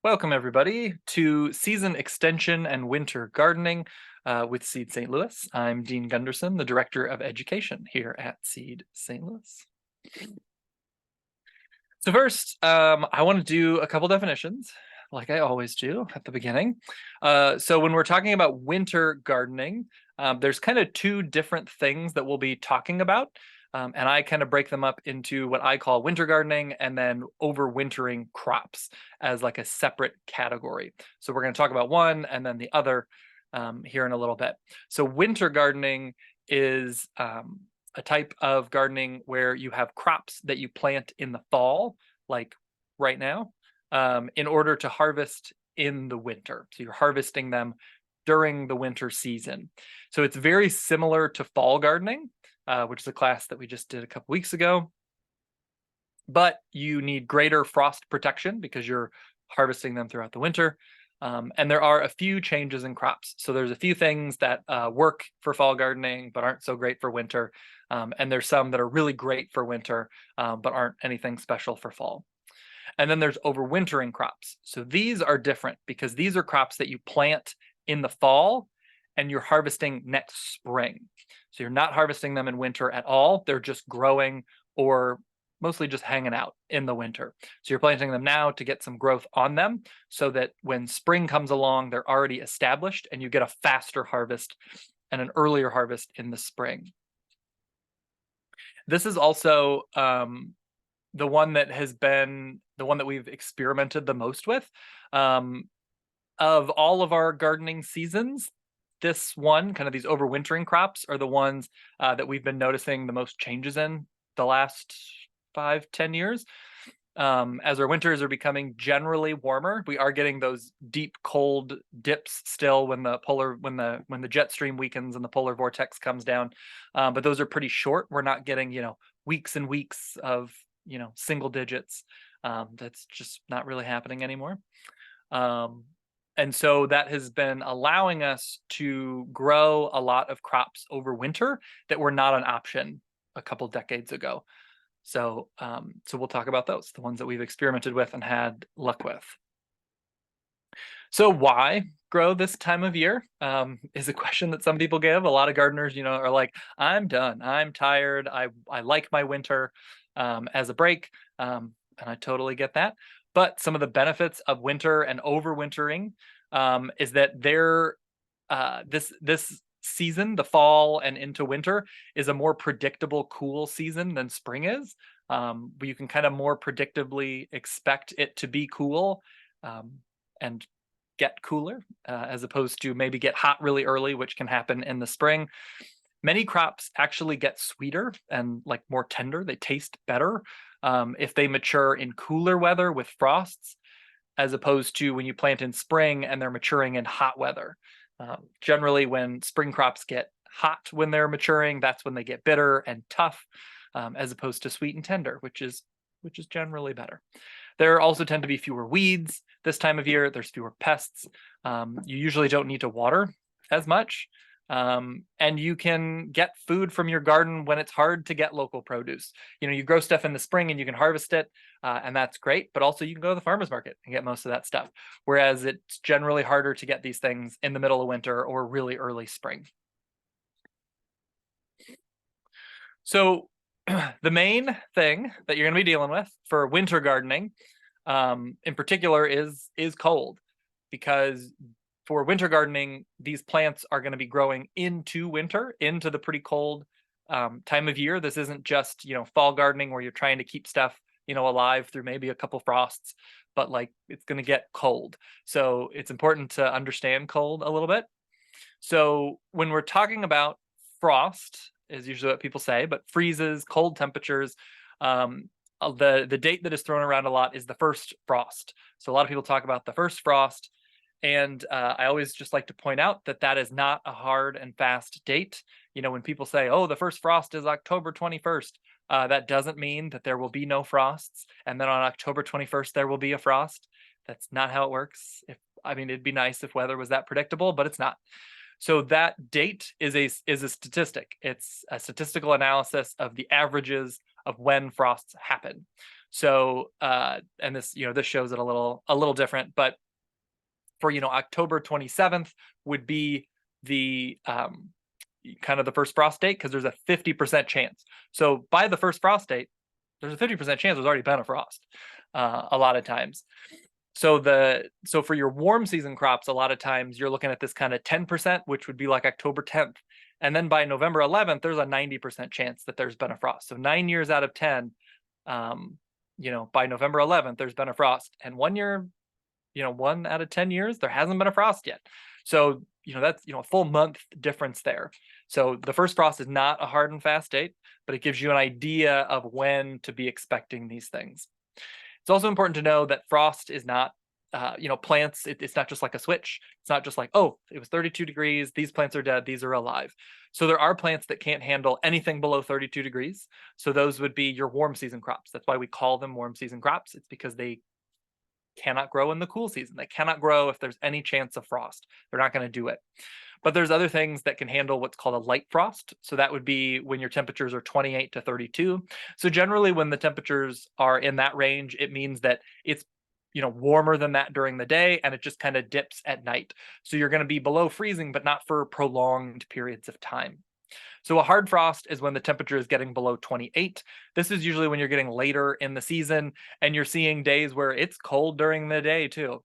Welcome, everybody, to Season Extension and Winter Gardening with Seed St. Louis. I'm Dean Gunderson, the Director of Education here at Seed St. Louis. So first, I want to do a couple definitions, like I always do at the beginning. So when we're talking about winter gardening, there's kind of two different things that we'll be talking about. And I kind of break them up into what I call winter gardening and then overwintering crops as like a separate category. So we're going to talk about one and then the other here in a little bit. So winter gardening is a type of gardening where you have crops that you plant in the fall, like right now, in order to harvest in the winter. So you're harvesting them during the winter season. So it's very similar to fall gardening, which is a class that we just did a couple weeks ago. But you need greater frost protection because you're harvesting them throughout the winter. And there are a few changes in crops. So there's a few things that work for fall gardening, but aren't so great for winter. And there's some that are really great for winter, but aren't anything special for fall. And then there's overwintering crops. So these are different because these are crops that you plant in the fall and you're harvesting next spring. So you're not harvesting them in winter at all. They're just growing or mostly just hanging out in the winter. So you're planting them now to get some growth on them so that when spring comes along, they're already established and you get a faster harvest and an earlier harvest in the spring. This is also the one that has been the one that we've experimented the most with. Of all of our gardening seasons, this one, kind of these overwintering crops, are the ones that we've been noticing the most changes in the last 5-10 years. As our winters are becoming generally warmer, we are getting those deep cold dips still when the jet stream weakens and the polar vortex comes down. But those are pretty short. We're not getting, weeks and weeks of, single digits. That's just not really happening anymore. And so that has been allowing us to grow a lot of crops over winter that were not an option a couple decades ago. So we'll talk about those, the ones that we've experimented with and had luck with. So why grow this time of year is a question that some people give. A lot of gardeners, are like, I'm done. I'm tired. I like my winter as a break. And I totally get that. But some of the benefits of winter and overwintering is that this season, the fall and into winter, is a more predictable, cool season than spring is. You can kind of more predictably expect it to be cool and get cooler, as opposed to maybe get hot really early, which can happen in the spring. Many crops actually get sweeter and like more tender. They taste better if they mature in cooler weather with frosts, as opposed to when you plant in spring and they're maturing in hot weather. Generally, when spring crops get hot when they're maturing, that's when they get bitter and tough, as opposed to sweet and tender, which is generally better. There also tend to be fewer weeds this time of year. There's fewer pests. You usually don't need to water as much. And you can get food from your garden when it's hard to get local produce. You grow stuff in the spring and you can harvest it, and that's great. But also you can go to the farmer's market and get most of that stuff. Whereas it's generally harder to get these things in the middle of winter or really early spring. So the main thing that you're going to be dealing with for winter gardening, in particular, is cold, because for winter gardening, these plants are going to be growing into winter, into the pretty cold time of year. This isn't just, fall gardening where you're trying to keep stuff, alive through maybe a couple frosts, but like it's going to get cold. So it's important to understand cold a little bit. So when we're talking about frost, is usually what people say, but freezes, cold temperatures, the date that is thrown around a lot is the first frost. So a lot of people talk about the first frost. And I always just like to point out that that is not a hard and fast date. When people say, oh, the first frost is October 21st, that doesn't mean that there will be no frosts. And then on October 21st, there will be a frost. That's not how it works. It'd be nice if weather was that predictable, but it's not. So that date is a statistic. It's a statistical analysis of the averages of when frosts happen. So, and this, this shows it a little different, but for, October 27th would be the kind of the first frost date, because there's a 50% chance. So by the first frost date, there's a 50% chance there's already been a frost a lot of times. So for your warm season crops, a lot of times you're looking at this kind of 10%, which would be like October 10th. And then by November 11th, there's a 90% chance that there's been a frost. So 9 years out of 10, by November 11th, there's been a frost. And 1 year, 1 out of 10 years, there hasn't been a frost yet. So, that's, a full month difference there. So the first frost is not a hard and fast date, but it gives you an idea of when to be expecting these things. It's also important to know that frost is not, plants, it's not just like a switch. It's not just like, oh, it was 32 degrees, these plants are dead, these are alive. So there are plants that can't handle anything below 32 degrees. So those would be your warm season crops. That's why we call them warm season crops. It's because they cannot grow in the cool season. They cannot grow if there's any chance of frost. They're not going to do it. But there's other things that can handle what's called a light frost. So that would be when your temperatures are 28 to 32. So generally when the temperatures are in that range, it means that it's warmer than that during the day, and it just kind of dips at night. So you're going to be below freezing, but not for prolonged periods of time. So a hard frost is when the temperature is getting below 28. This is usually when you're getting later in the season and you're seeing days where it's cold during the day too.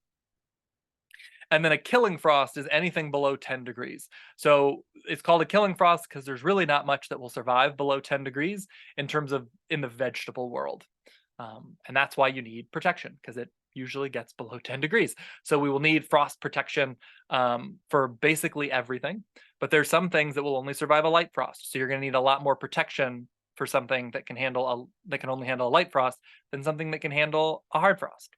And then a killing frost is anything below 10 degrees. So it's called a killing frost because there's really not much that will survive below 10 degrees in terms of in the vegetable world. And that's why you need protection, because it usually gets below 10 degrees. So we will need frost protection for basically everything. But there's some things that will only survive a light frost. So you're going to need a lot more protection for something that can only handle a light frost than something that can handle a hard frost.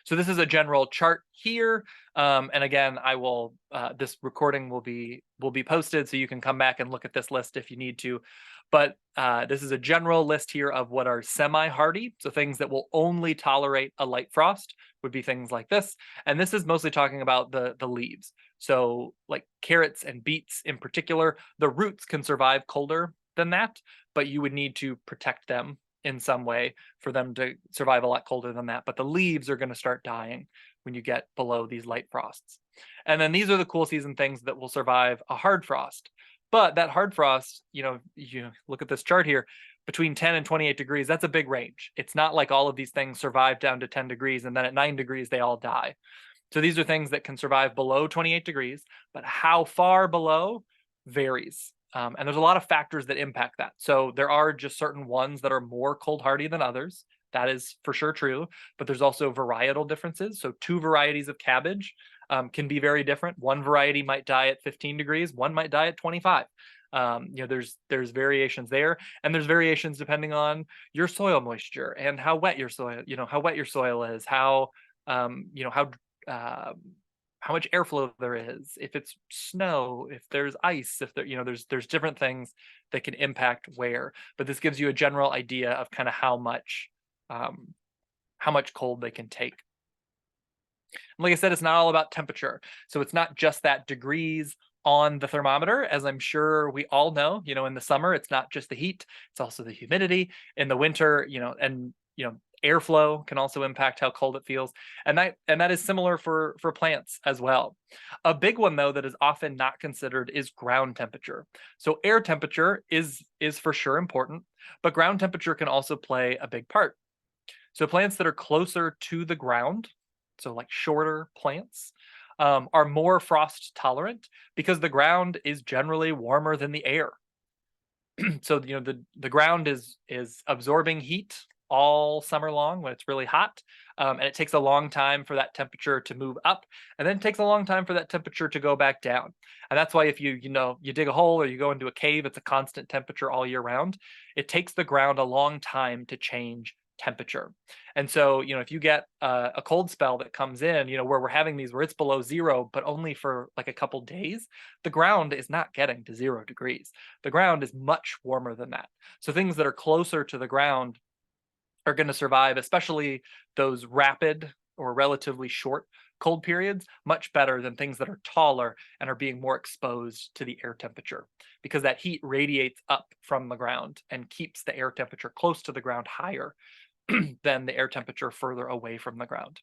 So this is a general chart here. And again, I will, this recording will be posted, so you can come back and look at this list if you need to. But this is a general list here of what are semi-hardy. So things that will only tolerate a light frost would be things like this. And this is mostly talking about the leaves. So like carrots and beets in particular, the roots can survive colder than that, but you would need to protect them in some way for them to survive a lot colder than that. But the leaves are going to start dying when you get below these light frosts. And then these are the cool season things that will survive a hard frost. But that hard frost, you look at this chart here, between 10 and 28 degrees, that's a big range. It's not like all of these things survive down to 10 degrees and then at 9 degrees they all die. So these are things that can survive below 28 degrees, but how far below varies. And there's a lot of factors that impact that. So there are just certain ones that are more cold hardy than others. That is for sure true, but there's also varietal differences. So 2 varieties of cabbage can be very different. One variety might die at 15 degrees, one might die at 25. There's variations there, and there's variations depending on your soil moisture and how wet your soil, is, how much airflow there is, if it's snow, if there's ice, if there's different things that can impact where. But this gives you a general idea of kind of how much cold they can take. And like I said, it's not all about temperature. So it's not just that degrees on the thermometer, as I'm sure we all know. In the summer, it's not just the heat, it's also the humidity. In the winter, airflow can also impact how cold it feels. And that is similar for plants as well. A big one, though, that is often not considered is ground temperature. So air temperature is for sure important, but ground temperature can also play a big part. So plants that are closer to the ground, so like shorter plants, are more frost tolerant because the ground is generally warmer than the air. So the ground is absorbing heat all summer long when it's really hot, and it takes a long time for that temperature to move up, and then it takes a long time for that temperature to go back down. And that's why if you dig a hole or you go into a cave, it's a constant temperature all year round. It takes the ground a long time to change temperature. And so if you get a cold spell that comes in, where we're having these where it's below 0 but only for like a couple days, the ground is not getting to 0 degrees. The ground is much warmer than that. So things that are closer to the ground are going to survive, especially those rapid or relatively short cold periods much better than things that are taller and are being more exposed to the air temperature, because that heat radiates up from the ground and keeps the air temperature close to the ground higher than the air temperature further away from the ground.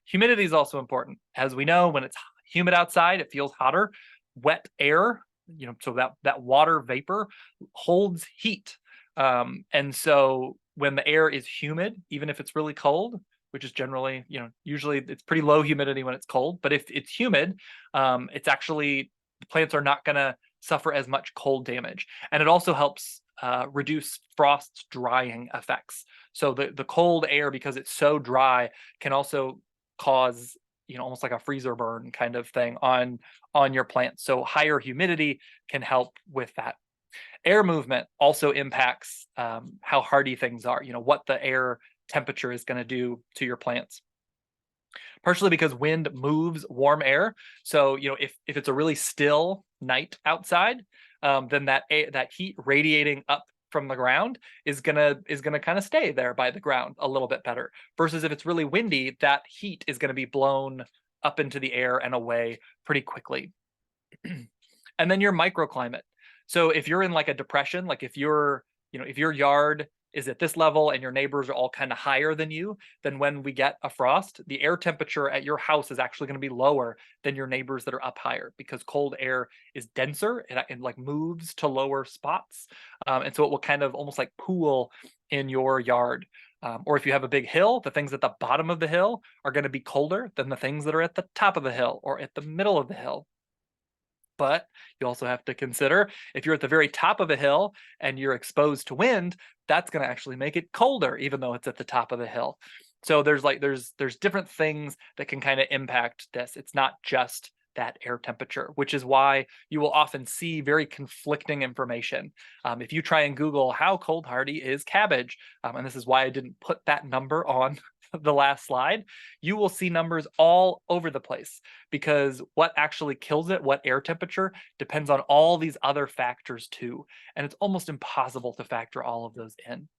Humidity is also important. As we know, when it's humid outside, it feels hotter. Wet air, so that water vapor holds heat. And so when the air is humid, even if it's really cold, which is generally, usually it's pretty low humidity when it's cold, but if it's humid, it's actually, the plants are not going to suffer as much cold damage. And it also helps reduce frost's drying effects. So the cold air, because it's so dry, can also cause almost like a freezer burn kind of thing on your plants. So higher humidity can help with that. Air movement also impacts how hardy things are, what the air temperature is going to do to your plants. Partially because wind moves warm air. So, if it's a really still night outside, then that heat radiating up from the ground is gonna kind of stay there by the ground a little bit better. Versus if it's really windy, that heat is going to be blown up into the air and away pretty quickly. And then your microclimate. So if you're in like a depression, like if your yard is at this level and your neighbors are all kind of higher than you, then when we get a frost, the air temperature at your house is actually going to be lower than your neighbors that are up higher, because cold air is denser and like moves to lower spots. And so it will kind of almost like pool in your yard. Or if you have a big hill, the things at the bottom of the hill are going to be colder than the things that are at the top of the hill or at the middle of the hill. But you also have to consider, if you're at the very top of a hill and you're exposed to wind, that's going to actually make it colder, even though it's at the top of the hill. So there's different things that can kind of impact this. It's not just that air temperature, which is why you will often see very conflicting information. If you try and Google how cold hardy is cabbage, and this is why I didn't put that number on the last slide, you will see numbers all over the place, because what actually kills it, what air temperature, depends on all these other factors too. And it's almost impossible to factor all of those in.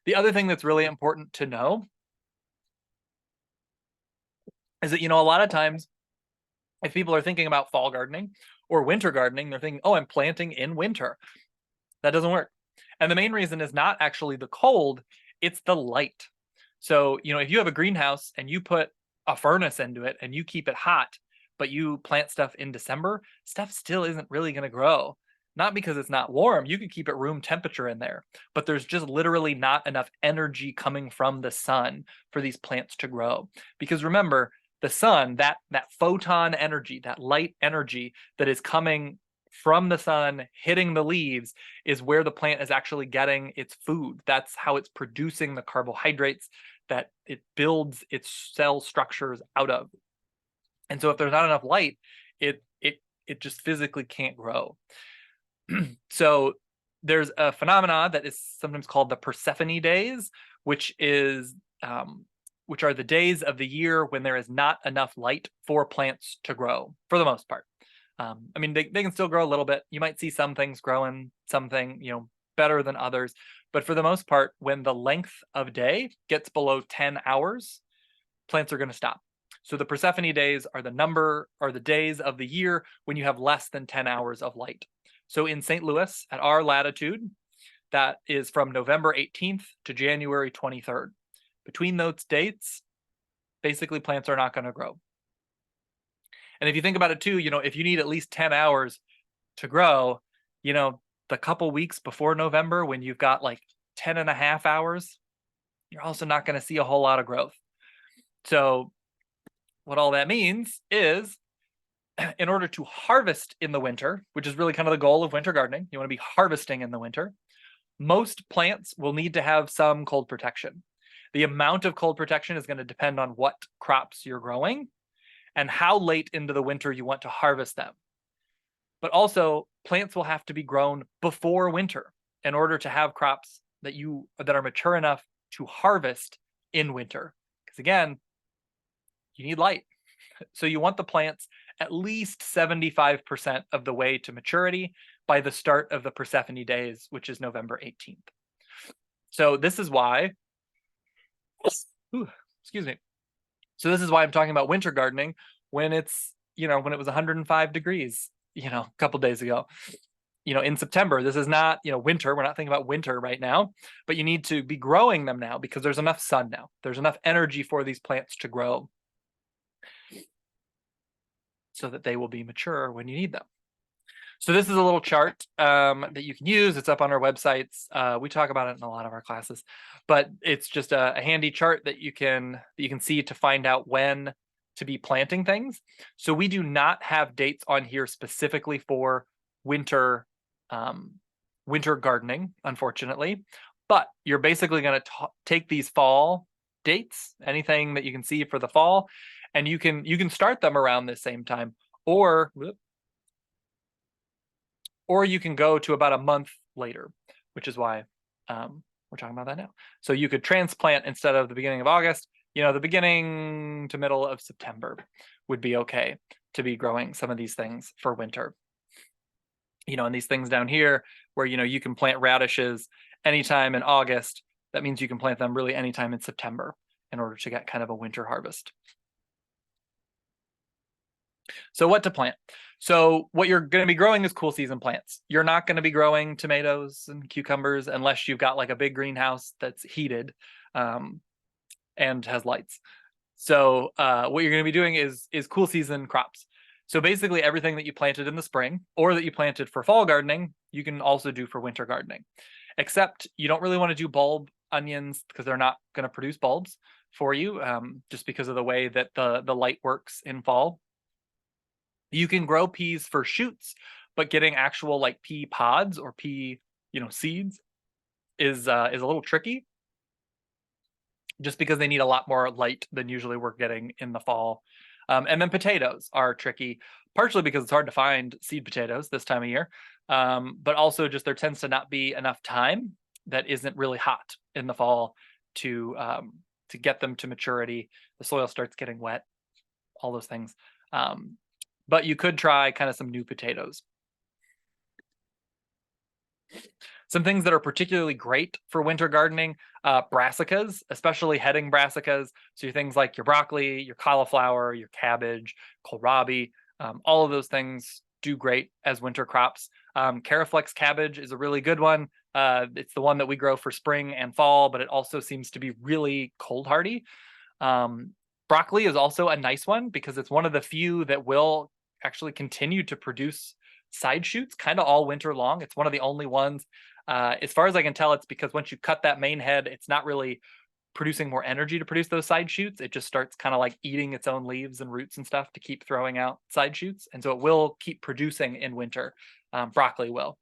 The other thing that's really important to know is that, a lot of times if people are thinking about fall gardening or winter gardening, they're thinking, oh, I'm planting in winter. That doesn't work. And the main reason is not actually the cold, it's the light. So, if you have a greenhouse and you put a furnace into it and you keep it hot, but you plant stuff in December, stuff still isn't really going to grow. Not because it's not warm, you could keep it room temperature in there, but there's just literally not enough energy coming from the sun for these plants to grow. Because remember, the sun, that photon energy, that light energy that is coming from the sun hitting the leaves, is where the plant is actually getting its food. That's how it's producing the carbohydrates that it builds its cell structures out of. And so if there's not enough light, it just physically can't grow. So there's a phenomena that is sometimes called the Persephone days, which are the days of the year when there is not enough light for plants to grow, for the most part. They can still grow a little bit. You might see some things growing, something, better than others. But for the most part, when the length of day gets below 10 hours, plants are going to stop. So the Persephone days are the days of the year when you have less than 10 hours of light. So in St. Louis, at our latitude, that is from November 18th to January 23rd. Between those dates, basically plants are not going to grow. And if you think about it too, if you need at least 10 hours to grow, the couple weeks before November, when you've got like 10 and a half hours, you're also not going to see a whole lot of growth. So what all that means is, in order to harvest in the winter, which is really kind of the goal of winter gardening, you want to be harvesting in the winter, most plants will need to have some cold protection. The amount of cold protection is going to depend on what crops you're growing and how late into the winter you want to harvest them. But also, plants will have to be grown before winter in order to have crops that are mature enough to harvest in winter. Because again, you need light. So you want the plants at least 75% of the way to maturity by the start of the Persephone days, which is November 18th. So this is why, excuse me, So this is why I'm talking about winter gardening when it's, when it was 105 degrees, a couple days ago. In September, this is not, winter. We're not thinking about winter right now, but you need to be growing them now because there's enough sun now. There's enough energy for these plants to grow so that they will be mature when you need them. So this is a little chart that you can use. It's up on our websites. We talk about it in a lot of our classes, but it's just a handy chart that you can see to find out when to be planting things. So we do not have dates on here specifically for winter winter gardening, unfortunately, but you're basically going to take these fall dates, anything that you can see for the fall, and you can start them around the same time, or you can go to about a month later, which is why we're talking about that now. So you could transplant instead of the beginning of August, the beginning to middle of September would be okay to be growing some of these things for winter. And these things down here where, you can plant radishes anytime in August, that means you can plant them really anytime in September in order to get kind of a winter harvest. So what to plant? So what you're going to be growing is cool season plants. You're not going to be growing tomatoes and cucumbers unless you've got like a big greenhouse that's heated and has lights. So what you're going to be doing is cool season crops. So basically everything that you planted in the spring or that you planted for fall gardening, you can also do for winter gardening. Except you don't really want to do bulb onions because they're not going to produce bulbs for you just because of the way that the light works in fall. You can grow peas for shoots, but getting actual like pea pods or pea, seeds is a little tricky just because they need a lot more light than usually we're getting in the fall. And then potatoes are tricky, partially because it's hard to find seed potatoes this time of year, but also just there tends to not be enough time that isn't really hot in the fall to get them to maturity. The soil starts getting wet, all those things. But you could try kind of some new potatoes. Some things that are particularly great for winter gardening, brassicas, especially heading brassicas. So your things like your broccoli, your cauliflower, your cabbage, kohlrabi, all of those things do great as winter crops. Caraflex cabbage is a really good one. It's the one that we grow for spring and fall, but it also seems to be really cold hardy. Broccoli is also a nice one because it's one of the few that will actually continue to produce side shoots kind of all winter long. It's one of the only ones. As far as I can tell, it's because once you cut that main head, it's not really producing more energy to produce those side shoots. It just starts kind of like eating its own leaves and roots and stuff to keep throwing out side shoots. And so it will keep producing in winter. Broccoli will.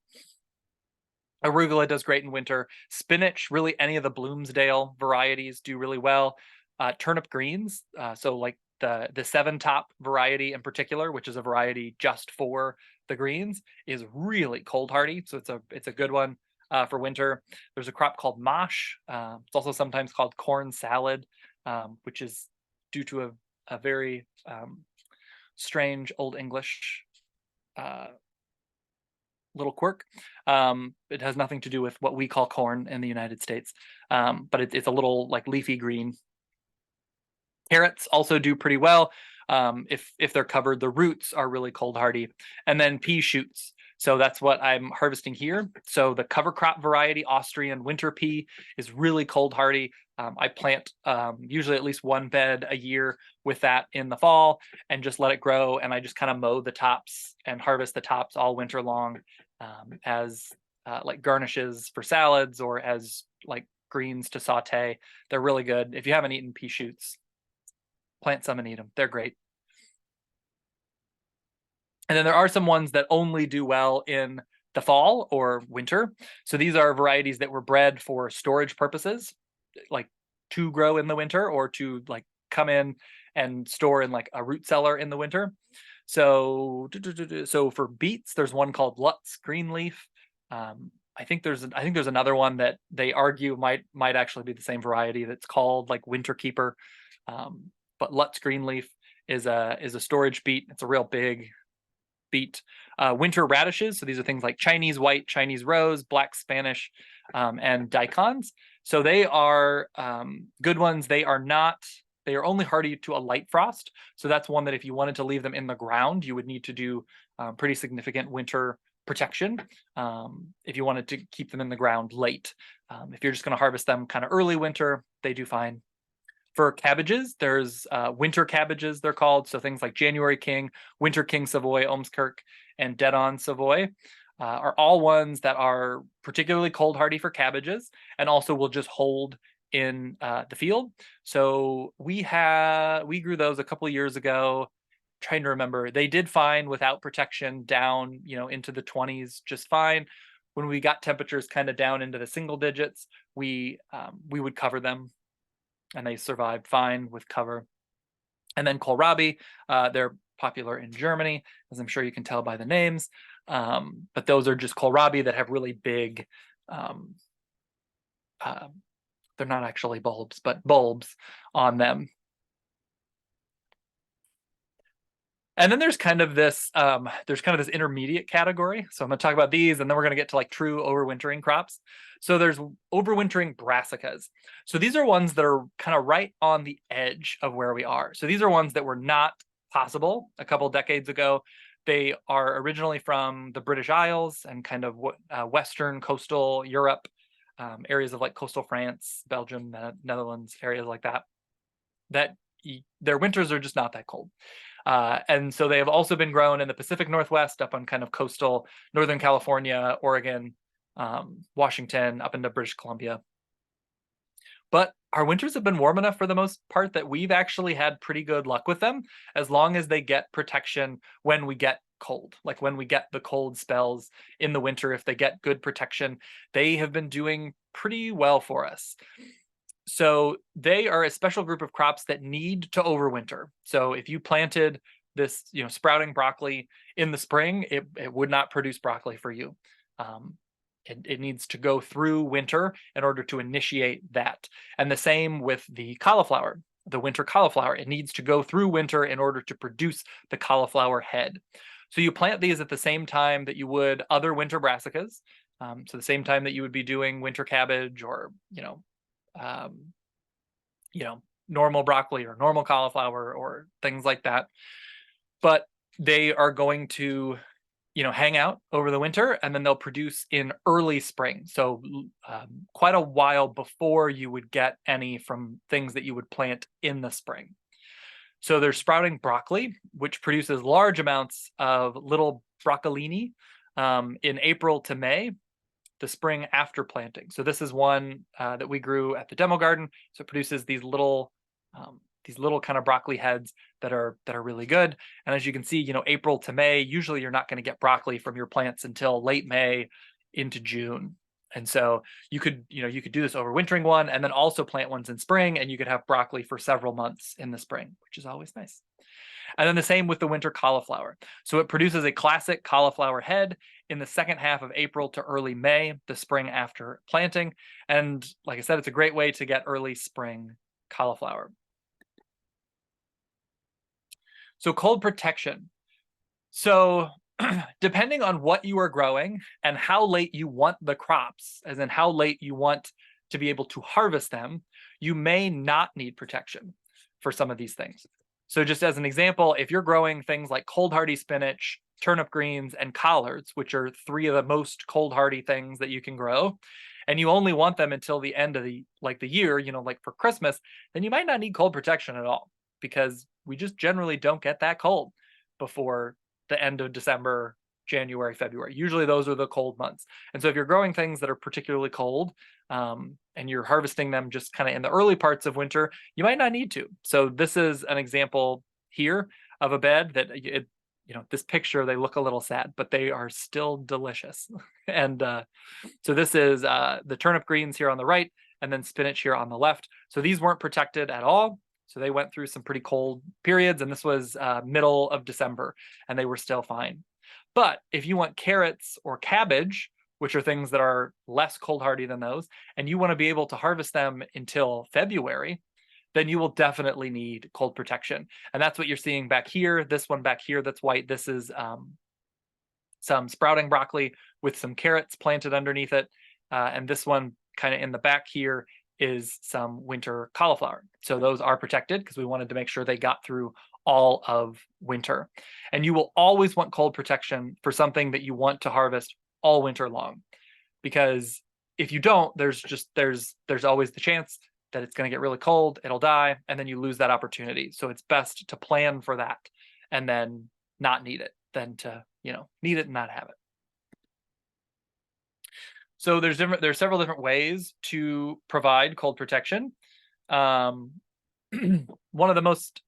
Arugula does great in winter. Spinach, really any of the Bloomsdale varieties do really well. Turnip greens, so like the 7 top variety in particular, which is a variety just for the greens, is really cold hardy. So it's a good one for winter. There's a crop called mosh. It's also sometimes called corn salad, which is due to a very strange Old English little quirk. It has nothing to do with what we call corn in the United States, but it's a little like leafy green. Carrots also do pretty well if they're covered. The roots are really cold hardy. And then pea shoots. So that's what I'm harvesting here. So the cover crop variety, Austrian winter pea, is really cold hardy. I plant usually at least one bed a year with that in the fall and just let it grow. And I just kind of mow the tops and harvest the tops all winter long as like garnishes for salads or as like greens to saute. They're really good. If you haven't eaten pea shoots, plant some and eat them. They're great. And then there are some ones that only do well in the fall or winter. So these are varieties that were bred for storage purposes, like to grow in the winter or to like come in and store in like a root cellar in the winter. So for beets, there's one called Lutz Greenleaf. I think there's another one that they argue might actually be the same variety that's called like Winter Keeper. But Lutz Greenleaf is a storage beet. It's a real big beet. Winter radishes. So these are things like Chinese white, Chinese rose, black Spanish, and daikons. So they are good ones. They are not They are only hardy to a light frost. So that's one that if you wanted to leave them in the ground, you would need to do pretty significant winter protection if you wanted to keep them in the ground late. If you're just going to harvest them kind of early winter, they do fine. For cabbages, there's winter cabbages, they're called. So things like January King, Winter King Savoy, Ormskirk, and Dead On Savoy are all ones that are particularly cold hardy for cabbages and also will just hold in the field. So we grew those a couple of years ago. Trying to remember, they did fine without protection down, into the 20s, just fine. When we got temperatures kind of down into the single digits, we would cover them, and they survived fine with cover. And then kohlrabi, they're popular in Germany, as I'm sure you can tell by the names. But those are just kohlrabi that have really big, they're not actually bulbs, but bulbs on them. And then there's kind of this intermediate category. So I'm going to talk about these, and then we're going to get to like true overwintering crops. So there's overwintering brassicas. So these are ones that are kind of right on the edge of where we are. So these are ones that were not possible a couple decades ago. They are originally from the British Isles and kind of Western coastal Europe, areas of like coastal France, Belgium, Netherlands, areas like that. Their winters are just not that cold. And so they have also been grown in the Pacific Northwest, up on kind of coastal Northern California, Oregon, Washington, up into British Columbia. But our winters have been warm enough for the most part that we've actually had pretty good luck with them, as long as they get protection when we get cold. Like when we get the cold spells in the winter, if they get good protection, they have been doing pretty well for us. So they are a special group of crops that need to overwinter. So if you planted this, sprouting broccoli in the spring, it would not produce broccoli for you. It needs to go through winter in order to initiate that. And the same with the cauliflower, the winter cauliflower. It needs to go through winter in order to produce the cauliflower head. So you plant these at the same time that you would other winter brassicas. So the same time that you would be doing winter cabbage or, normal broccoli or normal cauliflower or things like that. But they are going to, hang out over the winter, and then they'll produce in early spring. So quite a while before you would get any from things that you would plant in the spring. So there's sprouting broccoli, which produces large amounts of little broccolini in April to May, the spring after planting. So this is one that we grew at the demo garden. So it produces these little kind of broccoli heads that are really good. And as you can see, April to May, usually you're not going to get broccoli from your plants until late May into June. And so you could do this overwintering one and then also plant ones in spring, and you could have broccoli for several months in the spring, which is always nice. And then the same with the winter cauliflower. So it produces a classic cauliflower head in the second half of April to early May, the spring after planting. And like I said, it's a great way to get early spring cauliflower. So cold protection. So depending on what you are growing and how late you want the crops, as in how late you want to be able to harvest them, you may not need protection for some of these things. So just as an example, if you're growing things like cold hardy spinach, turnip greens, and collards, which are three of the most cold hardy things that you can grow, and you only want them until the end of the year, like for Christmas, then you might not need cold protection at all, because we just generally don't get that cold before the end of December, January, February. Usually those are the cold months. And so if you're growing things that are particularly cold, and you're harvesting them just kind of in the early parts of winter, you might not need to. So this is an example here of a bed that this picture, they look a little sad, but they are still delicious. And so this is the turnip greens here on the right, and then spinach here on the left. So these weren't protected at all. So they went through some pretty cold periods, and this was middle of December, and they were still fine. But if you want carrots or cabbage, which are things that are less cold hardy than those, and you want to be able to harvest them until February, then you will definitely need cold protection. And that's what you're seeing back here. This one back here that's white, this is some sprouting broccoli with some carrots planted underneath it. And this one kind of in the back here is some winter cauliflower. So those are protected because we wanted to make sure they got through all of winter. And you will always want cold protection for something that you want to harvest all winter long, because if you don't, there's always the chance that it's going to get really cold, it'll die, and then you lose that opportunity. So it's best to plan for that and then not need it than to, need it and not have it. So there's several different ways to provide cold protection. One of the most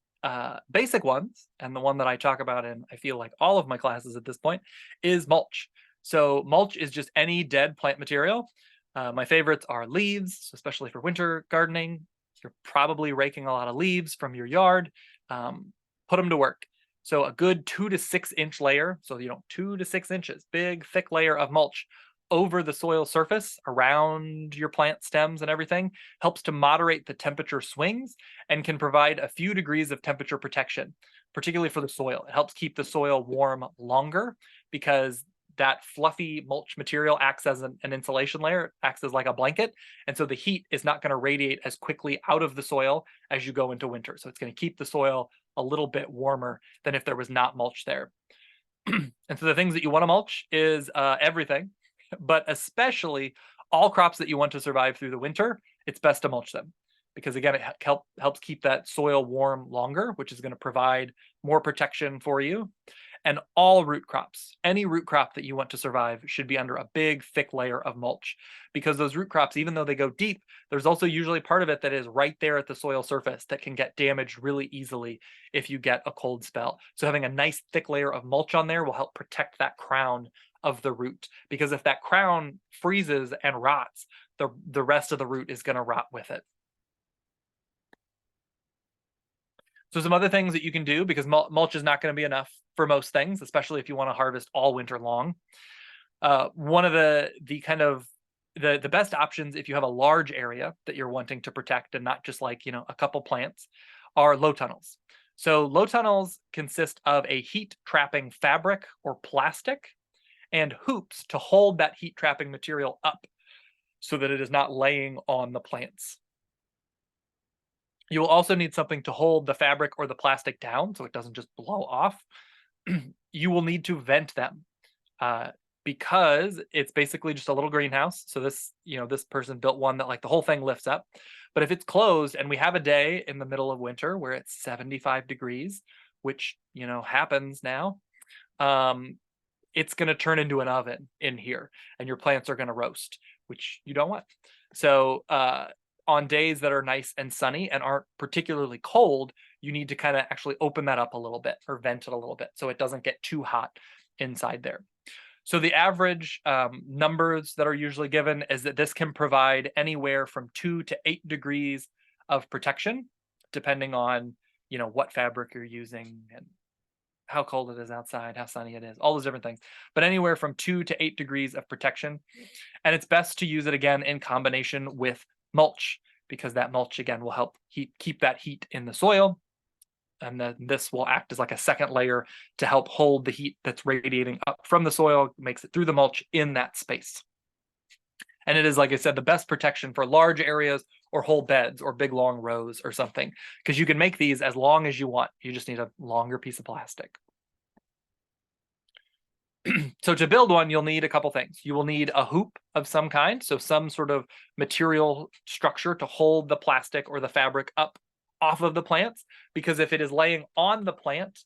basic ones, and the one that I talk about in, I feel like, all of my classes at this point, is mulch. So mulch is just any dead plant material. My favorites are leaves, especially for winter gardening. You're probably raking a lot of leaves from your yard. Put them to work. So a good 2 to 6 inch layer, so 2 to 6 inches, big thick layer of mulch over the soil surface around your plant stems and everything, helps to moderate the temperature swings and can provide a few degrees of temperature protection, particularly for the soil. It helps keep the soil warm longer because that fluffy mulch material acts as an insulation layer, it acts as like a blanket. And so the heat is not going to radiate as quickly out of the soil as you go into winter. So it's going to keep the soil a little bit warmer than if there was not mulch there. And so the things that you want to mulch is everything, but especially all crops that you want to survive through the winter. It's best to mulch them because, again, it helps keep that soil warm longer, which is going to provide more protection for you. And all root crops, any root crop that you want to survive, should be under a big, thick layer of mulch, because those root crops, even though they go deep, there's also usually part of it that is right there at the soil surface that can get damaged really easily if you get a cold spell. So having a nice thick layer of mulch on there will help protect that crown of the root, because if that crown freezes and rots, the rest of the root is going to rot with it. So some other things that you can do, because mulch is not going to be enough for most things, especially if you want to harvest all winter long. One of the best options, if you have a large area that you're wanting to protect and not just like, a couple plants, are low tunnels. So low tunnels consist of a heat trapping fabric or plastic and hoops to hold that heat trapping material up so that it is not laying on the plants. You will also need something to hold the fabric or the plastic down so it doesn't just blow off. You will need to vent them because it's basically just a little greenhouse. So this person built one that like the whole thing lifts up. But if it's closed and we have a day in the middle of winter where it's 75 degrees, which, happens now, it's going to turn into an oven in here and your plants are going to roast, which you don't want. So on days that are nice and sunny and aren't particularly cold, you need to kind of actually open that up a little bit or vent it a little bit so it doesn't get too hot inside there. So the average numbers that are usually given is that this can provide anywhere from 2 to 8 degrees of protection, depending on, what fabric you're using and how cold it is outside, how sunny it is, all those different things. But anywhere from 2 to 8 degrees of protection. And it's best to use it again in combination with mulch, because that mulch again will help keep that heat in the soil, and then this will act as like a second layer to help hold the heat that's radiating up from the soil, makes it through the mulch in that space. And it is, like I said, the best protection for large areas or whole beds or big long rows or something, because you can make these as long as you want. You just need a longer piece of plastic. So to build one, you'll need a couple things. You will need a hoop of some kind, so some sort of material structure to hold the plastic or the fabric up off of the plants, because if it is laying on the plant,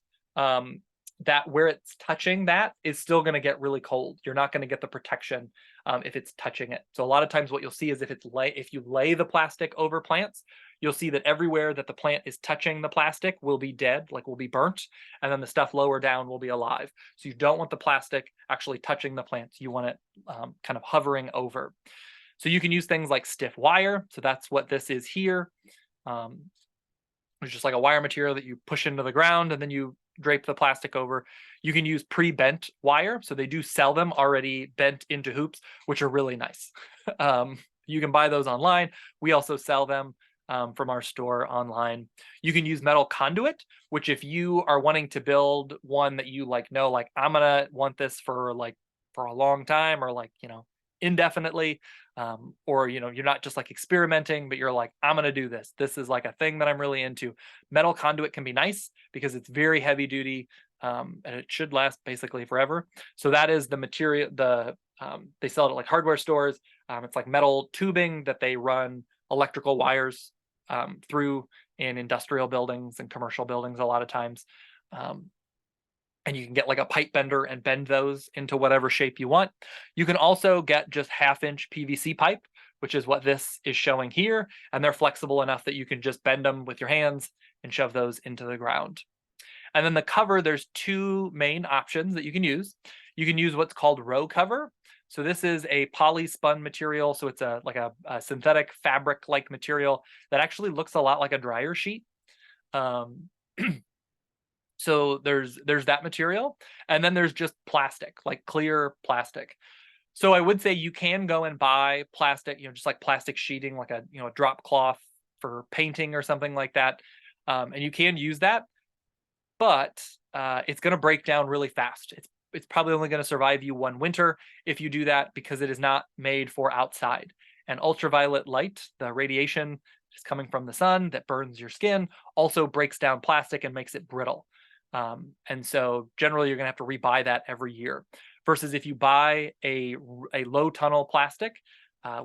that where it's touching that is still going to get really cold. You're not going to get the protection if it's touching it. So a lot of times what you'll see is if you lay the plastic over plants, you'll see that everywhere that the plant is touching the plastic will be dead, like will be burnt, and then the stuff lower down will be alive. So you don't want the plastic actually touching the plants. You want it kind of hovering over. So you can use things like stiff wire. So that's what this is here. It's just like a wire material that you push into the ground and then you drape the plastic over. You can use pre-bent wire. So they do sell them already bent into hoops, which are really nice. You can buy those online. We also sell them from our store online. You can use metal conduit, which if you are wanting to build one that you know, like I'm gonna want this for a long time or indefinitely, or you're not just like experimenting, but you're like, I'm going to do this. This is like a thing that I'm really into. Metal conduit can be nice because it's very heavy duty, and it should last basically forever. So that is the material. They sell it at like hardware stores. It's like metal tubing that they run electrical wires through in industrial buildings and commercial buildings a lot of times. And you can get like a pipe bender and bend those into whatever shape you want. You can also get just 1/2-inch PVC pipe, which is what this is showing here. And they're flexible enough that you can just bend them with your hands and shove those into the ground. And then the cover, there's two main options that you can use. You can use what's called row cover. So this is a polyspun material. So it's a synthetic fabric-like material that actually looks a lot like a dryer sheet. So there's that material, and then there's just plastic, like clear plastic. So I would say you can go and buy plastic, just like plastic sheeting, like a drop cloth for painting or something like that, and you can use that, but it's going to break down really fast. It's probably only going to survive you one winter if you do that, because it is not made for outside. And ultraviolet light, the radiation is coming from the sun that burns your skin, also breaks down plastic and makes it brittle. And so generally you're going to have to rebuy that every year, versus if you buy a low tunnel plastic,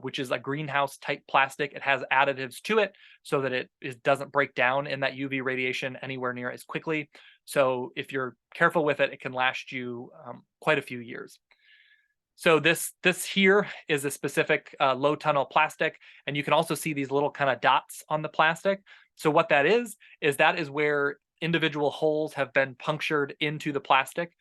which is a greenhouse type plastic. It has additives to it so that it doesn't break down in that UV radiation anywhere near as quickly. So if you're careful with it, it can last you quite a few years. So this here is a specific low tunnel plastic, and you can also see these little kind of dots on the plastic. So what that is where individual holes have been punctured into the plastic.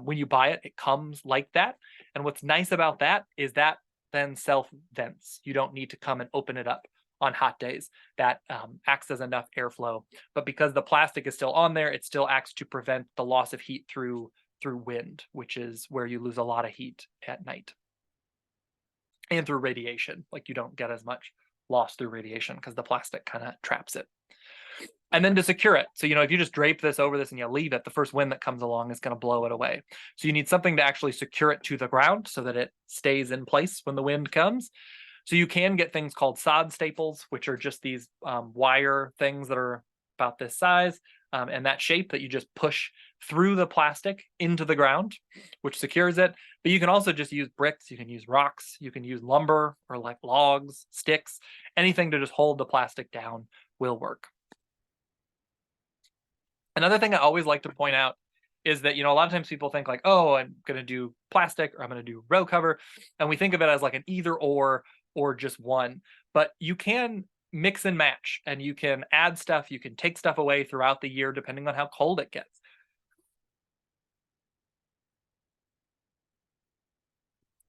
When you buy it, it comes like that. And what's nice about that is that then self-vents. You don't need to come and open it up on hot days. That acts as enough airflow. But because the plastic is still on there, it still acts to prevent the loss of heat through wind, which is where you lose a lot of heat at night. And through radiation, like you don't get as much loss through radiation because the plastic kind of traps it. And then to secure it, so if you just drape this over this and you leave it, the first wind that comes along is going to blow it away. So you need something to actually secure it to the ground so that it stays in place when the wind comes. So you can get things called sod staples, which are just these wire things that are about this size and that shape that you just push through the plastic into the ground, which secures it. But you can also just use bricks, you can use rocks, you can use lumber or like logs, sticks, anything to just hold the plastic down will work. Another thing I always like to point out is that, a lot of times people think like, oh, I'm going to do plastic or I'm going to do row cover. And we think of it as like an either or just one. But you can mix and match, and you can add stuff. You can take stuff away throughout the year, depending on how cold it gets.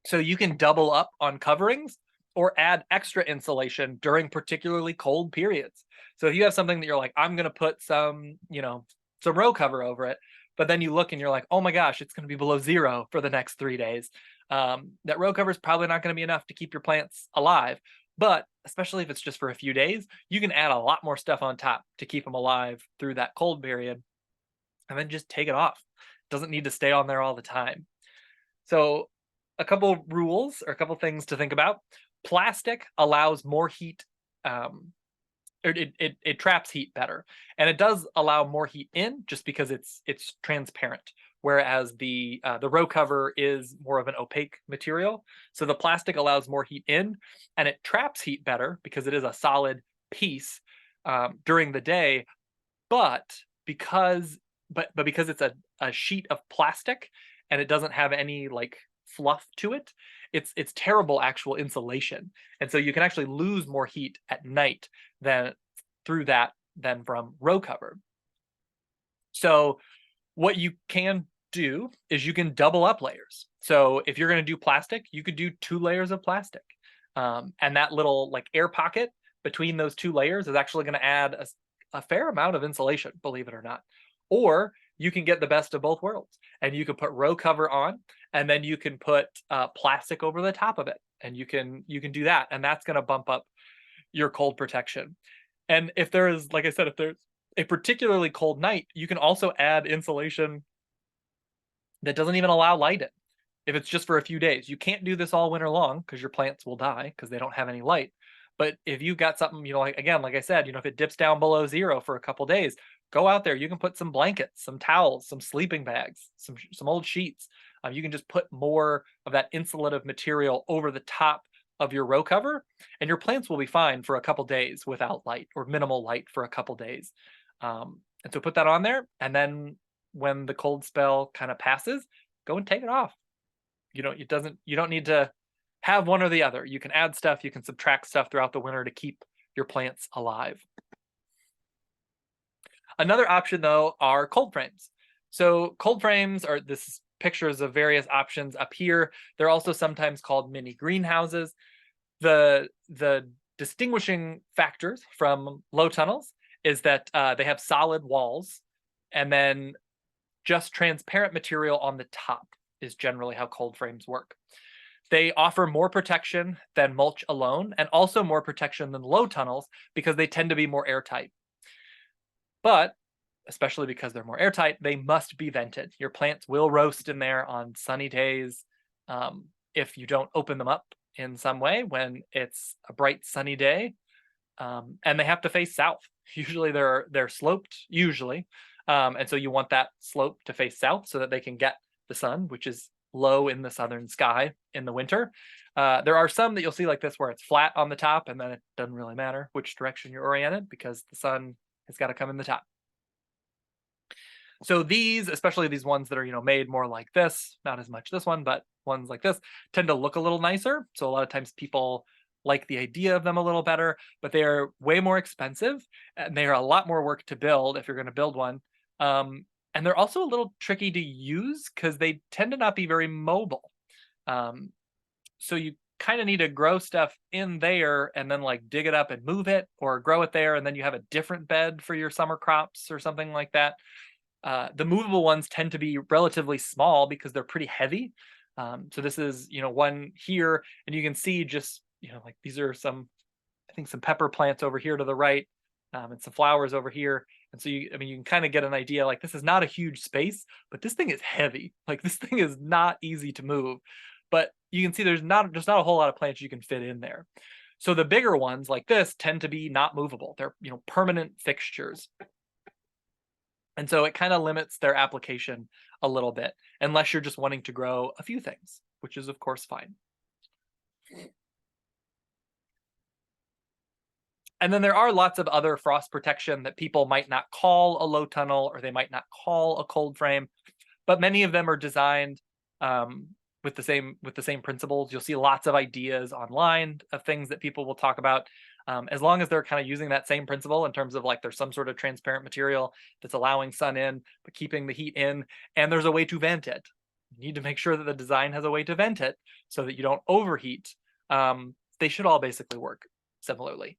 So you can double up on coverings or add extra insulation during particularly cold periods. So if you have something that you're like, I'm going to put some row cover over it, but then you look and you're like, oh my gosh, it's going to be below 0 for the next 3 days. That row cover is probably not going to be enough to keep your plants alive. But especially if it's just for a few days, you can add a lot more stuff on top to keep them alive through that cold period, and then just take it off. It doesn't need to stay on there all the time. So a couple rules or a couple things to think about. Plastic allows more heat. It traps heat better, and it does allow more heat in just because it's transparent. Whereas the row cover is more of an opaque material. So the plastic allows more heat in, and it traps heat better because it is a solid piece during the day. But because it's a sheet of plastic and it doesn't have any like fluff to it, it's terrible actual insulation. And so you can actually lose more heat at night than from row cover. So what you can do is you can double up layers. So if you're going to do plastic, you could do 2 layers of plastic. And that little like air pocket between those 2 layers is actually going to add a fair amount of insulation, believe it or not. Or you can get the best of both worlds, and you can put row cover on, and then you can put plastic over the top of it, and you can do that, and that's going to bump up your cold protection. And if there is, like I said, if there's a particularly cold night, you can also add insulation that doesn't even allow light in. if it's just for a few days. You can't do this all winter long because your plants will die because they don't have any light. But if you've got something, like again, like I said, if it dips down below zero for a couple days, go out there. You can put some blankets, some towels, some sleeping bags, some old sheets. You can just put more of that insulative material over the top of your row cover, and your plants will be fine for a couple days without light or minimal light for a couple days. And so put that on there, and then when the cold spell kind of passes, go and take it off. You don't need to have one or the other. You can add stuff, you can subtract stuff throughout the winter to keep your plants alive. Another option though are cold frames. So cold frames are pictures of various options up here. They're also sometimes called mini greenhouses. The distinguishing factors from low tunnels is that they have solid walls, and then just transparent material on the top is generally how cold frames work. They offer more protection than mulch alone, and also more protection than low tunnels because they tend to be more airtight. But especially because they're more airtight, they must be vented. Your plants will roast in there on sunny days if you don't open them up in some way when it's a bright sunny day. And they have to face south. Usually they're sloped, and so you want that slope to face south so that they can get the sun, which is low in the southern sky in the winter. There are some that you'll see like this where it's flat on the top, and then it doesn't really matter which direction you're oriented because the sun has got to come in the top. So these, especially these ones that are, made more like this, not as much this one, but ones like this tend to look a little nicer. So a lot of times people like the idea of them a little better, but they are way more expensive and they are a lot more work to build if you're going to build one. And they're also a little tricky to use because they tend to not be very mobile. So you kind of need to grow stuff in there and then like dig it up and move it, or grow it there and then you have a different bed for your summer crops or something like that. The movable ones tend to be relatively small because they're pretty heavy. So this is, one here, and you can see just, like these are some pepper plants over here to the right, and some flowers over here. And so you can kind of get an idea, like this is not a huge space, but this thing is heavy. Like this thing is not easy to move, but you can see there's not a whole lot of plants you can fit in there. So the bigger ones like this tend to be not movable. They're, permanent fixtures. And so it kind of limits their application a little bit, unless you're just wanting to grow a few things, which is of course fine. And then there are lots of other frost protection that people might not call a low tunnel, or they might not call a cold frame, but many of them are designed with the same principles. You'll see lots of ideas online of things that people will talk about. As long as they're kind of using that same principle in terms of like there's some sort of transparent material that's allowing sun in, but keeping the heat in, and there's a way to vent it. You need to make sure that the design has a way to vent it so that you don't overheat. They should all basically work similarly.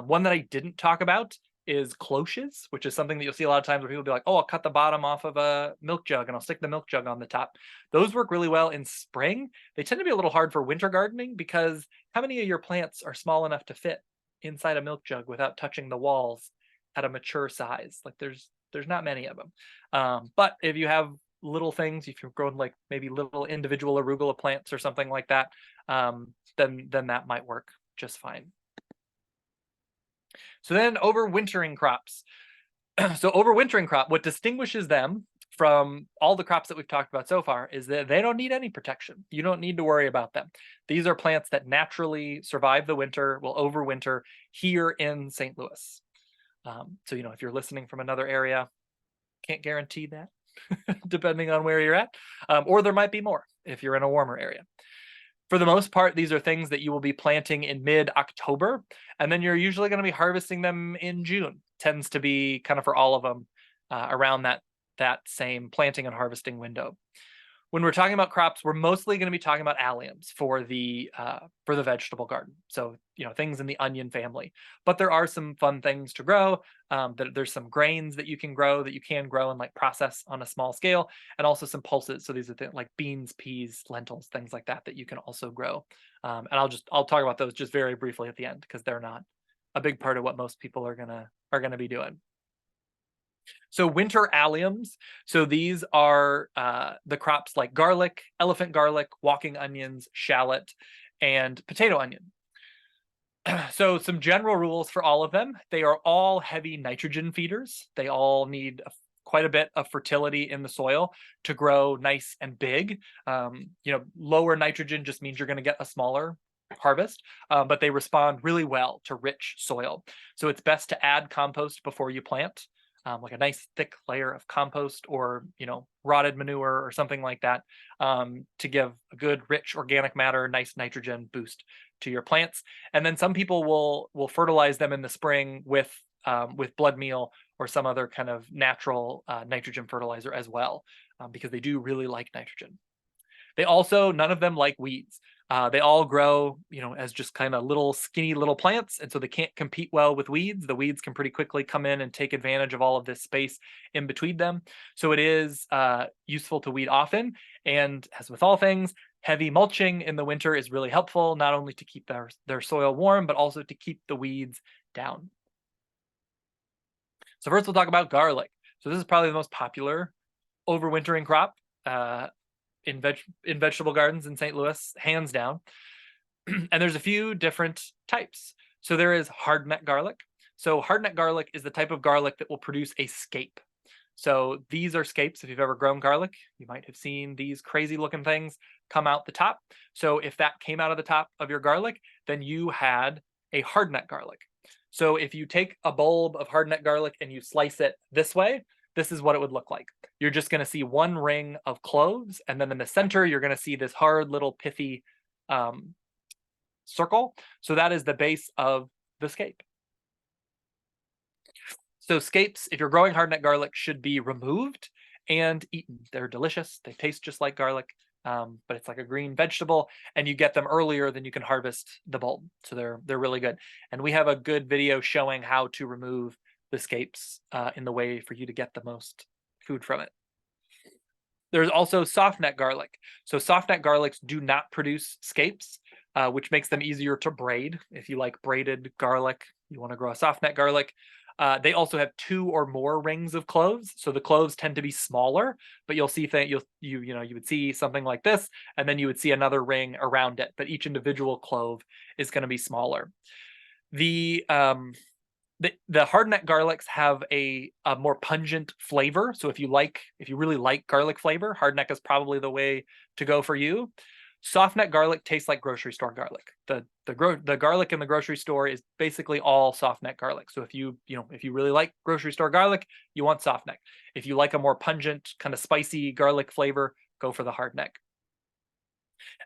One that I didn't talk about is cloches, which is something that you'll see a lot of times where people will be like, oh, I'll cut the bottom off of a milk jug and I'll stick the milk jug on the top. Those work really well in spring. They tend to be a little hard for winter gardening because how many of your plants are small enough to fit inside a milk jug without touching the walls at a mature size? Like there's not many of them. But if you have little things, if you're growing like maybe little individual arugula plants or something like that, then that might work just fine. So then overwintering crops. So overwintering crop, what distinguishes them from all the crops that we've talked about so far is that they don't need any protection. You don't need to worry about them. These are plants that naturally survive the winter, will overwinter here in St. Louis. So, if you're listening from another area, can't guarantee that, depending on where you're at. Or there might be more if you're in a warmer area. For the most part, these are things that you will be planting in mid-October, and then you're usually going to be harvesting them in June. Tends to be kind of for all of them around that same planting and harvesting window. When we're talking about crops, we're mostly going to be talking about alliums for the vegetable garden. So things in the onion family. But there are some fun things to grow. There's some grains that you can grow and like process on a small scale, and also some pulses. So these are things like beans, peas, lentils, things like that you can also grow. And I'll talk about those just very briefly at the end because they're not a big part of what most people are gonna be doing. So winter alliums. So these are the crops like garlic, elephant garlic, walking onions, shallot, and potato onion. So some general rules for all of them. They are all heavy nitrogen feeders. They all need quite a bit of fertility in the soil to grow nice and big. Lower nitrogen just means you're going to get a smaller harvest, but they respond really well to rich soil. So it's best to add compost before you plant, like a nice thick layer of compost or rotted manure or something like that, to give a good rich organic matter, nice nitrogen boost to your plants. And then some people will fertilize them in the spring with blood meal or some other kind of natural nitrogen fertilizer as well, because they do really like nitrogen. They also, none of them like weeds. They all grow, as just kind of little skinny little plants, and so they can't compete well with weeds. The weeds can pretty quickly come in and take advantage of all of this space in between them. So it is useful to weed often. And as with all things, heavy mulching in the winter is really helpful, not only to keep their soil warm, but also to keep the weeds down. So first we'll talk about garlic. So this is probably the most popular overwintering crop in vegetable gardens in St. Louis, hands down. And there's a few different types. So there is hardneck garlic. So hardneck garlic is the type of garlic that will produce a scape. So these are scapes. If you've ever grown garlic, you might have seen these crazy looking things come out the top. So if that came out of the top of your garlic, then you had a hardneck garlic. So if you take a bulb of hardneck garlic and you slice it this way, this is what it would look like. You're just going to see one ring of cloves, and then in the center, you're going to see this hard little pithy circle. So that is the base of the scape. So scapes, if you're growing hardneck garlic, should be removed and eaten. They're delicious. They taste just like garlic, but it's like a green vegetable, and you get them earlier than you can harvest the bulb. So they're really good. And we have a good video showing how to remove the scapes in the way for you to get the most food from it. There's also softneck garlic. So softneck garlics do not produce scapes, which makes them easier to braid. If you like braided garlic, you want to grow a softneck garlic. They also have 2 or more rings of cloves, so the cloves tend to be smaller. But you'll see you would see something like this, and then you would see another ring around it. But each individual clove is going to be smaller. The hardneck garlics have a more pungent flavor. So if you really like garlic flavor, hardneck is probably the way to go for you. Softneck garlic tastes like grocery store garlic. The garlic in the grocery store is basically all softneck garlic. So if you really like grocery store garlic, you want softneck. If you like a more pungent, kind of spicy garlic flavor, go for the hardneck.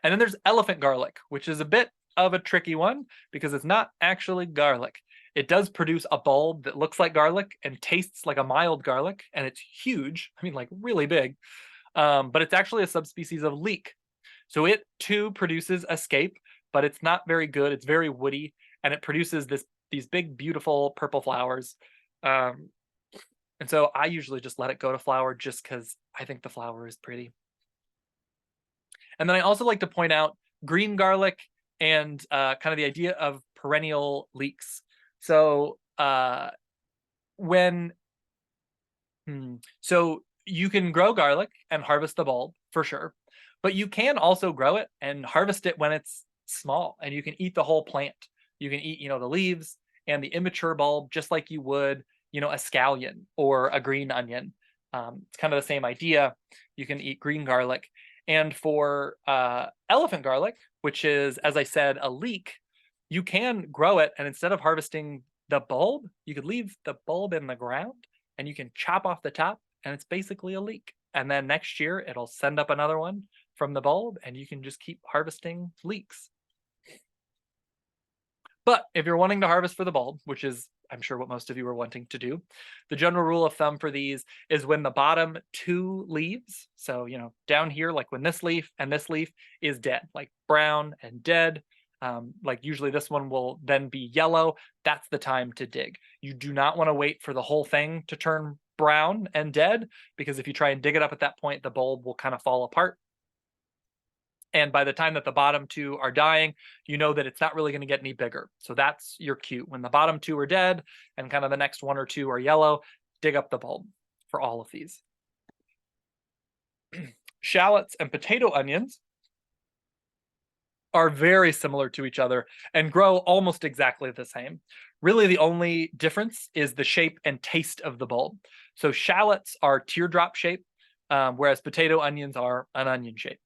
And then there's elephant garlic, which is a bit of a tricky one because it's not actually garlic. It does produce a bulb that looks like garlic and tastes like a mild garlic, and it's huge. I mean, like really big. But it's actually a subspecies of leek. So it too produces a scape, but it's not very good. It's very woody, and it produces these big, beautiful purple flowers. And so I usually just let it go to flower just because I think the flower is pretty. And then I also like to point out green garlic and kind of the idea of perennial leeks. So so you can grow garlic and harvest the bulb for sure, but you can also grow it and harvest it when it's small, and you can eat the whole plant. You can eat, the leaves and the immature bulb just like you would, a scallion or a green onion. It's kind of the same idea. You can eat green garlic. And for elephant garlic, which is, as I said, a leek, you can grow it, and instead of harvesting the bulb, you could leave the bulb in the ground, and you can chop off the top, and it's basically a leek. And then next year, it'll send up another one from the bulb, and you can just keep harvesting leeks. But if you're wanting to harvest for the bulb, which is, I'm sure, what most of you are wanting to do, the general rule of thumb for these is when the bottom 2 leaves, so, down here, like when this leaf and this leaf is dead, like brown and dead, like usually this one will then be yellow, that's the time to dig. You do not want to wait for the whole thing to turn brown and dead, because if you try and dig it up at that point, the bulb will kind of fall apart. And by the time that the bottom 2 are dying, you know that it's not really going to get any bigger. So that's your cue. When the bottom 2 are dead and kind of the next 1 or 2 are yellow, dig up the bulb for all of these. Shallots and potato onions are very similar to each other and grow almost exactly the same. Really, the only difference is the shape and taste of the bulb. So shallots are teardrop shape, whereas potato onions are an onion shape.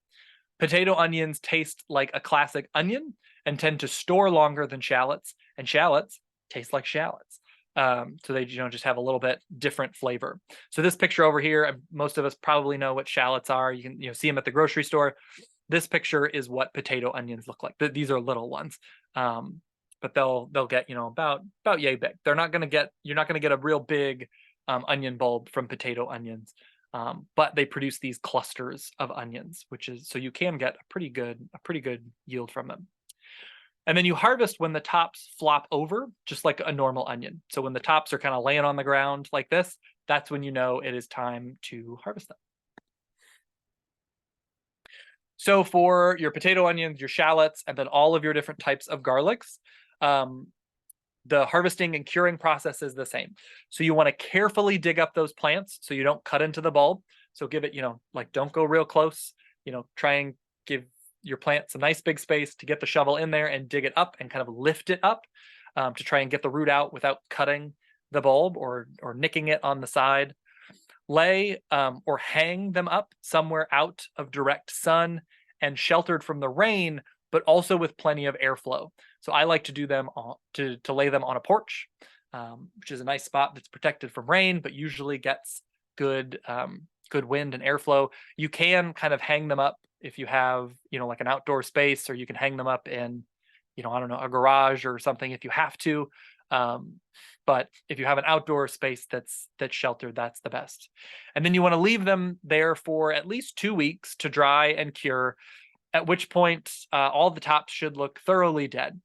Potato onions taste like a classic onion and tend to store longer than shallots, and shallots taste like shallots. So they just have a little bit different flavor. So this picture over here, most of us probably know what shallots are. You can see them at the grocery store. This picture is what potato onions look like. These are little ones, but they'll get about yay big. You're not going to get a real big onion bulb from potato onions. But they produce these clusters of onions, so you can get a pretty good yield from them. And then you harvest when the tops flop over, just like a normal onion. So when the tops are kind of laying on the ground like this, that's when you know it is time to harvest them. So for your potato onions, your shallots, and then all of your different types of garlics, the harvesting and curing process is the same. So you want to carefully dig up those plants so you don't cut into the bulb. So give it, don't go real close. Try and give your plant some nice big space to get the shovel in there and dig it up and kind of lift it up to try and get the root out without cutting the bulb or nicking it on the side. Lay or hang them up somewhere out of direct sun and sheltered from the rain, but also with plenty of airflow. So I like to do them to lay them on a porch, which is a nice spot that's protected from rain, but usually gets good wind and airflow. You can kind of hang them up if you have like an outdoor space, or you can hang them up in I don't know, a garage or something if you have to. But if you have an outdoor space that's sheltered, that's the best. And then you want to leave them there for at least 2 weeks to dry and cure, at which point all the tops should look thoroughly dead.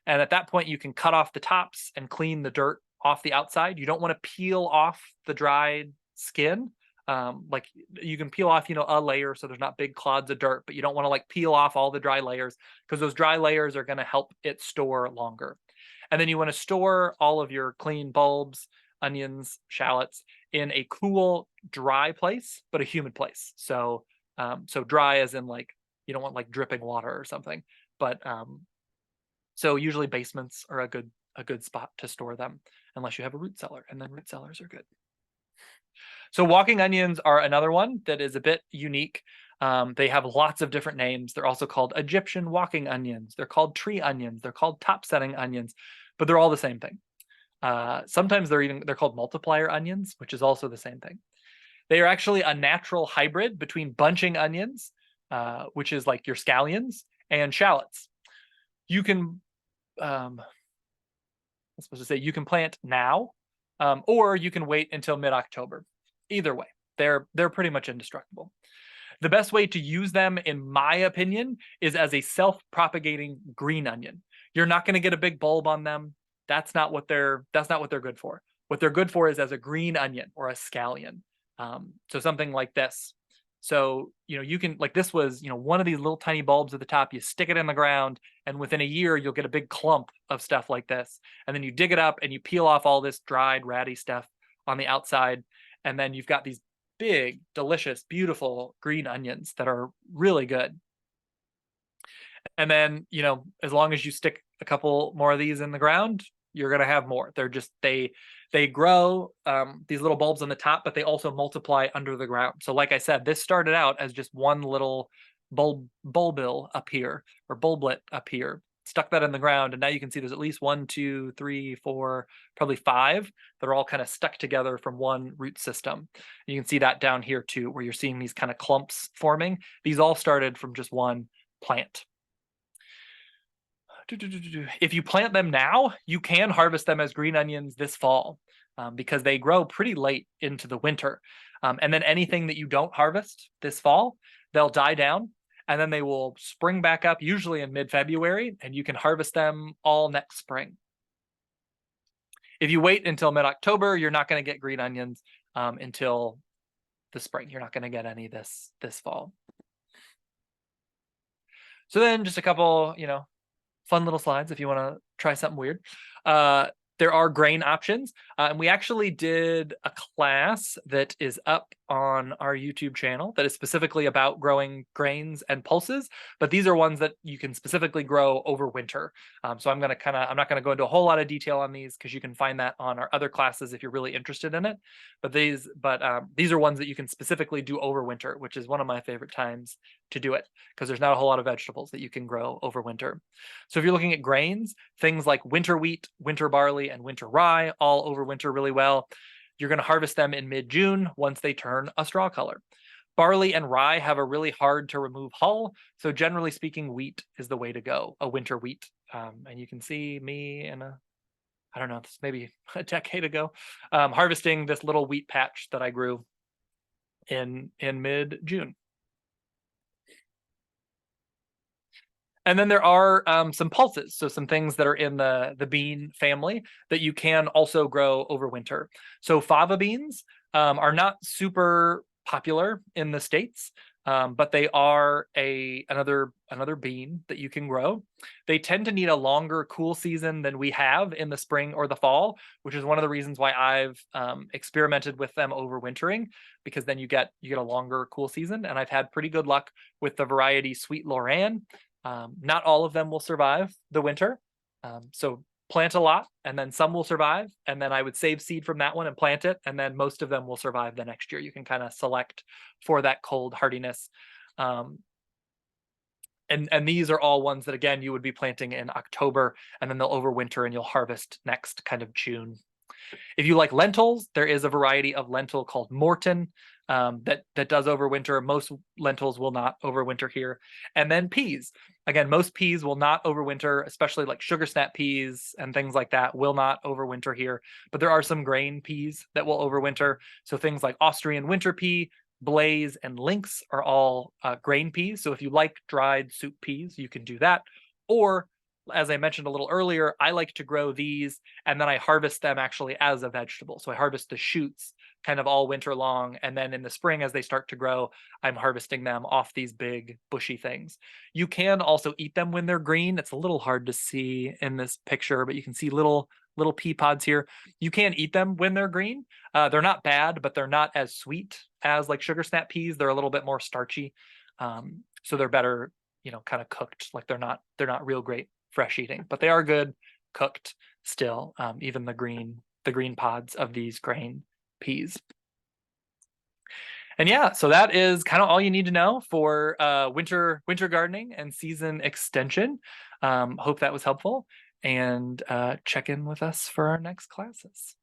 And at that point, you can cut off the tops and clean the dirt off the outside. You don't want to peel off the dried skin. Like you can peel off, a layer so there's not big clods of dirt, but you don't want to like peel off all the dry layers, because those dry layers are going to help it store longer. And then you want to store all of your clean bulbs, onions, shallots in a cool, dry place, but a humid place. So dry as in like you don't want like dripping water or something, but so usually basements are a good spot to store them, unless you have a root cellar, and then root cellars are good. So walking onions are another one that is a bit unique. They have lots of different names. They're also called Egyptian walking onions. They're called tree onions. They're called top-setting onions, but they're all the same thing. Sometimes they're called multiplier onions, which is also the same thing. They are actually a natural hybrid between bunching onions, which is like your scallions, and shallots. You can, I'm supposed to say, you can plant now, or you can wait until mid-October. Either way, they're pretty much indestructible. The best way to use them, in my opinion, is as a self-propagating green onion. You're not going to get a big bulb on them. That's not what they're good for. What they're good for is as a green onion or a scallion. So something like this. So, you can, like this was, one of these little tiny bulbs at the top, you stick it in the ground, and within a year, you'll get a big clump of stuff like this. And then you dig it up and you peel off all this dried, ratty stuff on the outside. And then you've got these big, delicious, beautiful green onions that are really good. And then, as long as you stick a couple more of these in the ground, you're going to have more. They're just, they grow these little bulbs on the top, but they also multiply under the ground. So like I said, this started out as just one little bulbil up here, or bulblet up here. Stuck that in the ground, and now you can see there's at least 1, 2, 3, 4, probably 5 that are all kind of stuck together from one root system. You can see that down here too, where you're seeing these kind of clumps forming. These all started from just one plant. If you plant them now, you can harvest them as green onions this fall, because they grow pretty late into the winter. And then anything that you don't harvest this fall, they'll die down, and then they will spring back up, usually in mid-February, and you can harvest them all next spring. If you wait until mid-October, you're not going to get green onions until the spring. You're not going to get any this fall. So then just a couple, fun little slides if you want to try something weird. there are grain options. And we actually did a class that is up on our YouTube channel that is specifically about growing grains and pulses, but these are ones that you can specifically grow over winter. So I'm not going to go into a whole lot of detail on these because you can find that on our other classes if you're really interested in it. But these are ones that you can specifically do over winter, which is one of my favorite times to do it because there's not a whole lot of vegetables that you can grow over winter. So if you're looking at grains, things like winter wheat, winter barley, and winter rye all overwinter really well. You're going to harvest them in mid-June once they turn a straw color. Barley and rye have a really hard to remove hull, so generally speaking, wheat is the way to go, a winter wheat. And you can see me in I don't know, this maybe a decade ago, harvesting this little wheat patch that I grew in mid-June. And then there are some pulses, so some things that are in the bean family that you can also grow over winter. So fava beans are not super popular in the States, but they are another bean that you can grow. They tend to need a longer cool season than we have in the spring or the fall, which is one of the reasons why I've experimented with them overwintering, because then you get a longer cool season. And I've had pretty good luck with the variety Sweet Lorraine. Not all of them will survive the winter. So plant a lot and then some will survive. And then I would save seed from that one and plant it. And then most of them will survive the next year. You can kind of select for that cold hardiness. And these are all ones that, again, you would be planting in October and then they'll overwinter and you'll harvest next kind of June. If you like lentils, there is a variety of lentil called Morton that does overwinter. Most lentils will not overwinter here. And then peas. Again, most peas will not overwinter, especially like sugar snap peas and things like that will not overwinter here. But there are some grain peas that will overwinter. So things like Austrian winter pea, blaze, and lynx are all grain peas. So if you like dried soup peas, you can do that. Or as I mentioned a little earlier, I like to grow these and then I harvest them actually as a vegetable. So I harvest the shoots kind of all winter long. And then in the spring, as they start to grow, I'm harvesting them off these big bushy things. You can also eat them when they're green. It's a little hard to see in this picture, but you can see little pea pods here. You can eat them when they're green. They're not bad, but they're not as sweet as like sugar snap peas. They're a little bit more starchy. So they're better, kind of cooked. Like they're not real great fresh eating, but they are good cooked still, even the green pods of these grain peas. And yeah, so that is kind of all you need to know for winter gardening and season extension. Hope that was helpful, and check in with us for our next classes.